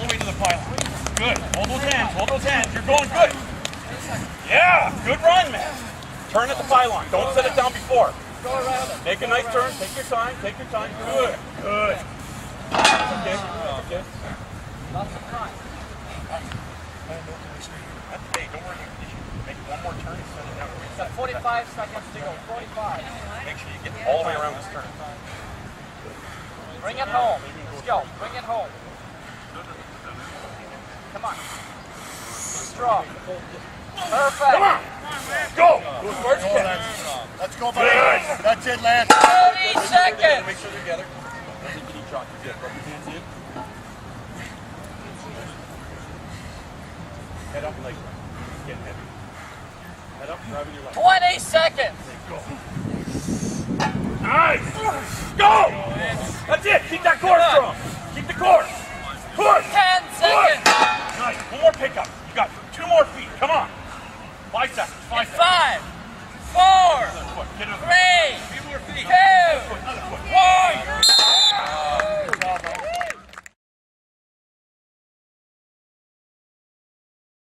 the way to the pylon. Good. Hold those hands. Hold those hands. You're going good. Yeah. Good run, man. Turn at the pylon. Don't set it down before. Go around it. Make a nice turn. Take your time. Take your time. Good. Good. Okay. Okay. Lots of time. Hey, don't worry. Make one more turn and set it down. It's got 45 seconds to go. 45. Make sure you get all the way around this turn. Bring it home. Let's go. Bring it home. Come on. Be strong. Perfect. Come on. Go. Go as far as you can. Let's go, buddy. That's it, Lance. 30 seconds. Make sure they're together. Don't take any shots. You're good. Rub your hands in. Head up and leg drive. It's getting heavy. Head up, driving your leg. 20 seconds. Go. Nice. Go. That's it. Keep that core strong.